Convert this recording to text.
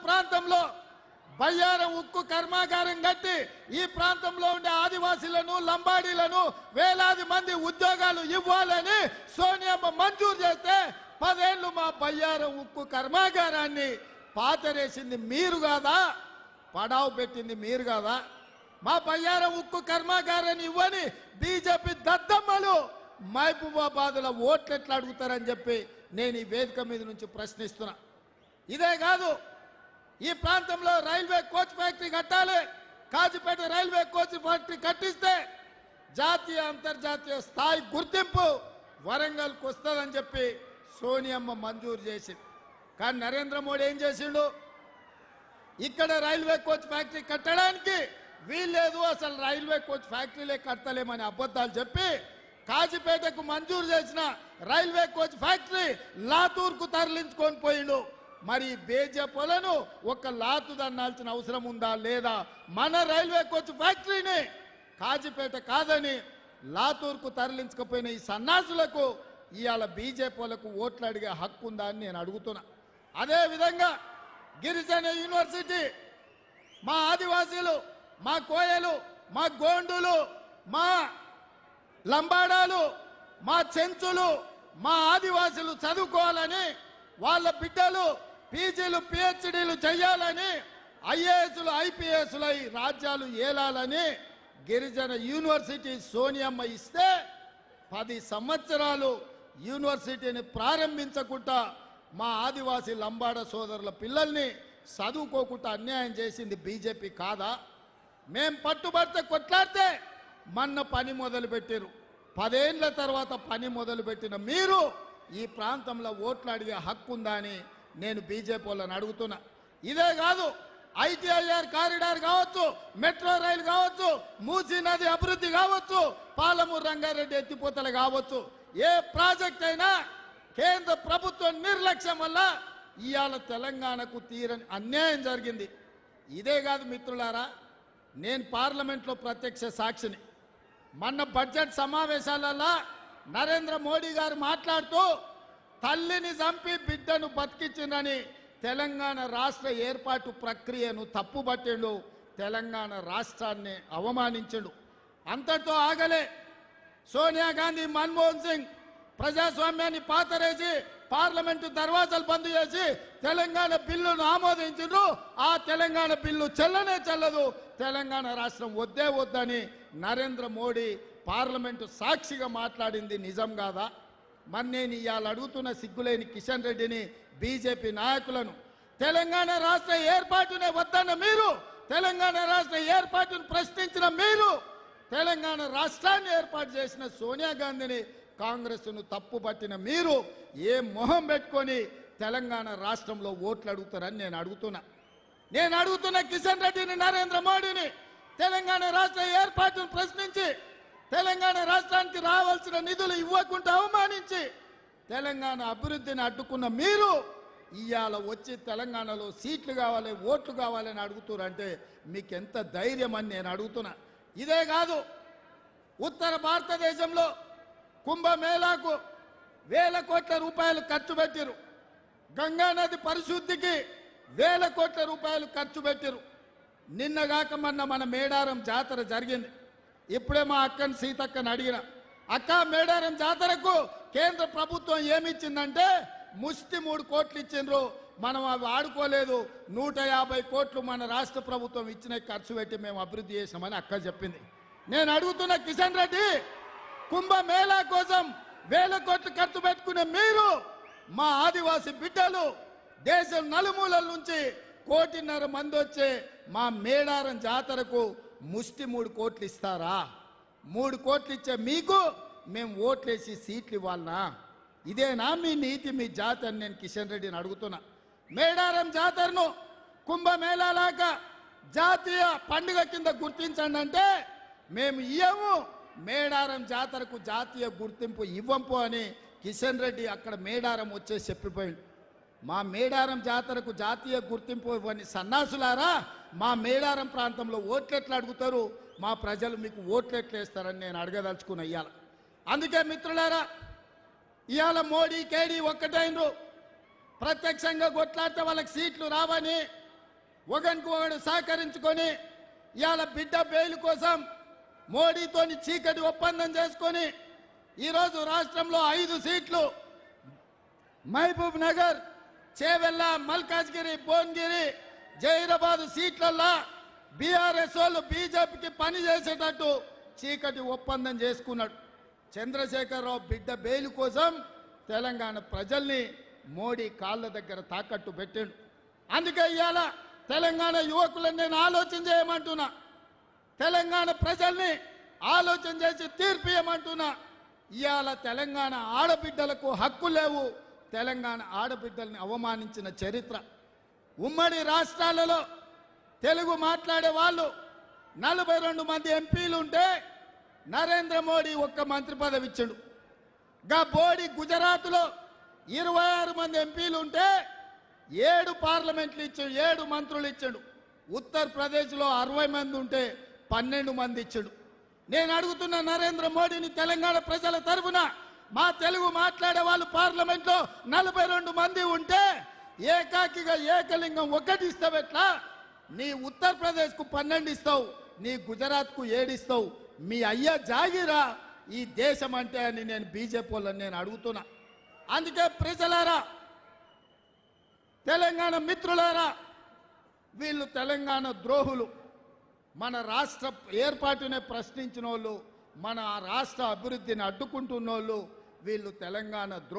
ప్రాంతంలో బయ్యారం ఉక్కు కర్మాగారం కట్టి ఈ ప్రాంతంలో ఉండే ఆదివాసీలను లంబాడీలను వేలాది మంది ఉద్యోగాలు ఇవ్వాలని సోనియమ్మ మంజూరు చేస్తే 10 ఏళ్లు మా బయ్యారం ఉక్కు కర్మాగారాన్ని పాతరేసింది మీరు కాదా? పడావు పెట్టింది మీరు కాదా? మా బయ్యారం ఉక్కు కర్మాగారాన్ని ఇవ్వని బీజేపీ దద్దమ్మలు మహబూబాబాద్లో ఓట్లు ఎట్లా అడుగుతారని చెప్పి నేను ఈ వేదిక మీద నుంచి ప్రశ్నిస్తున్నా. ఇదే కాదు, ఈ ప్రాంతంలో రైల్వే కోచ్ ఫ్యాక్టరీ కట్టాలి. కాజీపేట రైల్వే కోచ్ ఫ్యాక్టరీ కట్టిస్తే జాతీయ అంతర్జాతీయ స్థాయి గుర్తింపు వరంగల్కి వస్తుందని చెప్పి సోనియమ్మ మంజూరు చేసింది. కానీ నరేంద్ర మోడీ ఏం చేసిండు? ఇక్కడ రైల్వే కోచ్ ఫ్యాక్టరీ కట్టడానికి వీల్లేదు, అసలు రైల్వే కోచ్ ఫ్యాక్టరీలే కట్టలేమని అబద్ధాలు చెప్పి కాజీపేటకు మంజూరు చేసిన రైల్వే కోచ్ ఫ్యాక్టరీ లాతూర్కు తరలించుకొని పోయిండు. మరి బీజేపీలను ఒక లాతు దన్నాల్సిన అవసరం ఉందా లేదా? మన రైల్వే కోచ్ ఫ్యాక్టరీని కాజీపేట కాదని లాతూర్కు తరలించకపోయిన ఈ సన్నాసులకు ఇవాళ బీజేపీలకు ఓట్లు అడిగే హక్కు ఉందా అని నేను అడుగుతున్నా. అదేవిధంగా గిరిజన యూనివర్సిటీ మా ఆదివాసీలు, మా కోయలు, మా గోండులు, మా లంబాడాలు, మా చెంచులు, మా ఆదివాసీలు చదువుకోవాలని, వాళ్ళ బిడ్డలు పీజీలు పిహెచ్డీలు చేయాలని, ఐఏఎస్లు ఐపీఎస్లు అయి రాజ్యాలు ఏలాలని గిరిజన యూనివర్సిటీ సోనియమ్మ ఇస్తే 10 సంవత్సరాలు యూనివర్సిటీని ప్రారంభించకుండా మా ఆదివాసీ లంబాడ సోదరుల పిల్లల్ని చదువుకోకుండా అన్యాయం చేసింది బీజేపీ కాదా? మేం పట్టుబడితే కొట్లాడితే మొన్న పని మొదలుపెట్టారు. 10 ఏళ్ల తర్వాత పని మొదలుపెట్టిన మీరు ఈ ప్రాంతంలో ఓట్లు అడిగే హక్కు ఉందా అని నేను బీజేపీ వాళ్ళని అడుగుతున్నా. ఇదే కాదు, ఐటీఐఆర్ కారిడార్ కావచ్చు, మెట్రో రైలు కావచ్చు, మూసీ నది అభివృద్ధి కావచ్చు, పాలమూరు రంగారెడ్డి ఎత్తిపోతలు కావచ్చు, ఏ ప్రాజెక్ట్ అయినా కేంద్ర ప్రభుత్వం నిర్లక్ష్యం వల్ల ఇవాళ తెలంగాణకు తీరని అన్యాయం జరిగింది. ఇదే కాదు మిత్రులారా, నేను పార్లమెంట్లో ప్రత్యక్ష సాక్షిని. మొన్న బడ్జెట్ సమావేశాలలో నరేంద్ర మోడీ గారు మాట్లాడుతూ తల్లిని చంపి బిడ్డను బతికించిందని తెలంగాణ రాష్ట్ర ఏర్పాటు ప్రక్రియను తప్పుబట్టిండు, తెలంగాణ రాష్ట్రాన్ని అవమానించిండు. అంతటితో ఆగలే. సోనియా గాంధీ, మన్మోహన్ సింగ్ ప్రజాస్వామ్యాన్ని పాతరేసి పార్లమెంటు దర్వాజాలు బంద్ చేసి తెలంగాణ బిల్లును ఆమోదించారు. ఆ తెలంగాణ బిల్లు చెల్లనే చెల్లదు, తెలంగాణ రాష్ట్రం వద్దే వద్దని నరేంద్ర మోడీ పార్లమెంటు సాక్షిగా మాట్లాడింది నిజం కాదా? మరి నేను ఇవాళ అడుగుతున్న సిగ్గులేని కిషన్ రెడ్డిని, బీజేపీ నాయకులను, తెలంగాణ రాష్ట్ర ఏర్పాటునే వద్దన్న మీరు, తెలంగాణ రాష్ట్ర ఏర్పాటును ప్రశ్నించిన మీరు, తెలంగాణ రాష్ట్రాన్ని ఏర్పాటు చేసిన సోనియా గాంధీని, కాంగ్రెస్ను తప్పుపట్టిన మీరు ఏ మొహం పెట్టుకొని తెలంగాణ రాష్ట్రంలో ఓట్లు అడుగుతారని నేను అడుగుతున్నా కిషన్ రెడ్డిని, నరేంద్ర మోడీని. తెలంగాణ రాష్ట్ర ఏర్పాటును ప్రశ్నించి తెలంగాణ రాష్ట్రానికి రావాల్సిన నిధులు ఇవ్వకుండా అవమానించి తెలంగాణ అభివృద్ధిని అడ్డుకున్న మీరు ఇవాళ వచ్చి తెలంగాణలో సీట్లు కావాలి, ఓట్లు కావాలని అడుగుతారంటే మీకు ఎంత ధైర్యం అని నేను అడుగుతున్నా. ఇదే కాదు, ఉత్తర భారతదేశంలో కుంభమేళాకు వేల కోట్ల రూపాయలు ఖర్చు పెట్టారు. గంగానది పరిశుద్ధికి వేల కోట్ల రూపాయలు ఖర్చు పెట్టారు. నిన్నగాక మొన్న మన మేడారం జాతర జరిగింది. ఇప్పుడే మా అక్కని సీతక్కని అడిగిన, అక్క మేడారం జాతరకు కేంద్ర ప్రభుత్వం ఏమిచ్చిందంటే ముష్టి 3 కోట్లు ఇచ్చిండ్రు, మనం అవి ఆడుకోలేదు, 150 కోట్లు మన రాష్ట్ర ప్రభుత్వం ఇచ్చిన ఖర్చు పెట్టి మేము అభివృద్ధి చేసామని అక్క చెప్పింది. నేను అడుగుతున్న కిషన్ రెడ్డి, కుంభమేళా కోసం వేల కోట్లు ఖర్చు పెట్టుకునే మీరు మా ఆదివాసీ బిడ్డలు దేశం నలుమూలల నుంచి 1.5 కోటి మంది వచ్చే మా మేడారం జాతరకు ముష్టి 3 కోట్లు ఇస్తారా? 3 కోట్లు ఇచ్చే మీకు మేము ఓట్లేసి సీట్లు ఇవ్వాలనా? ఇదేనా మీ నీతి, మీ జాతి అని నేను కిషన్ రెడ్డిని అడుగుతున్నా. మేడారం జాతరను కుంభమేళాలాగా జాతీయ పండుగ కింద గుర్తించండి అంటే మేము ఇవ్వము, మేడారం జాతరకు జాతీయ గుర్తింపు ఇవ్వంపు అని కిషన్ రెడ్డి అక్కడ మేడారం వచ్చే చెప్పిపోయింది. మా మేడారం జాతరకు జాతీయ గుర్తింపు ఇవ్వని సన్నాసులారా, మా మేడారం ప్రాంతంలో ఓట్లెట్లు అడుగుతారు, మా ప్రజలు మీకు ఓట్లెట్లు వేస్తారని నేను అడగదలుచుకున్న ఇవాళ. అందుకే మిత్రులారా, ఇవాళ మోడీ కేడీ ఒక్కటైనరు. ప్రత్యక్షంగా కొట్లాడితే వాళ్ళకి సీట్లు రావని ఒకరికి ఒకడు సహకరించుకొని ఇవాళ బిడ్డ బెయిల్ కోసం మోడీతోని చీకటి ఒప్పందం చేసుకొని ఈరోజు రాష్ట్రంలో 5 సీట్లు మహబూబ్ నగర్, చేవెళ్ళ, మల్కాజ్గిరి, భువనగిరి, జైరాబాద్ సీట్లల్లో బీఆర్ఎస్ వాళ్ళు బీజేపీకి పని చేసేటట్టు చీకటి ఒప్పందం చేసుకున్నాడు. చంద్రశేఖరరావు బిడ్డ బెయిల్ కోసం తెలంగాణ ప్రజల్ని మోడీ కాళ్ళ దగ్గర తాకట్టు పెట్టాడు. అందుకే ఇవాళ తెలంగాణ యువకులను నేను ఆలోచన చేయమంటున్నా, తెలంగాణ ప్రజల్ని ఆలోచన చేసి తీర్పు ఇవ్వమంటున్నా. ఇవాళ తెలంగాణ ఆడబిడ్డలకు హక్కు లేవు, తెలంగాణ ఆడబిడ్డల్ని అవమానించిన చరిత్ర. ఉమ్మడి రాష్ట్రాలలో తెలుగు మాట్లాడే వాళ్ళు 42 మంది ఎంపీలు ఉంటే నరేంద్ర మోడీ ఒక్క మంత్రి పదవి ఇచ్చాడు. గా బోడి గుజరాత్లో 26 మంది ఎంపీలు ఉంటే 7 పార్లమెంట్లు ఇచ్చాడు, 7 మంత్రులు ఇచ్చాడు. ఉత్తరప్రదేశ్లో 60 మంది ఉంటే 12 మంది ఇచ్చాడు. నేను అడుగుతున్న నరేంద్ర మోడీని తెలంగాణ ప్రజల తరఫున, మా తెలుగు మాట్లాడే వాళ్ళు పార్లమెంట్లో 42 మంది ఉంటే ఏకాకిగా ఏకలింగం 1 ఇస్తావు ఎట్లా? నీ ఉత్తరప్రదేశ్కు 12 ఇస్తావు, నీ గుజరాత్కు 7 ఇస్తావు. మీ అయ్యా జాగిరా ఈ దేశం అంటే అని నేను బీజేపీ వాళ్ళని నేను అడుగుతున్నా. అందుకే ప్రజలారా, తెలంగాణ మిత్రులారా, వీళ్ళు తెలంగాణ ద్రోహులు. మన రాష్ట్ర ఏర్పాటునే ప్రశ్నించిన వాళ్ళు, మన రాష్ట్ర అభివృద్ధిని అడ్డుకుంటున్న వాళ్ళు వీళ్ళు తెలంగాణ ద్రోహులు.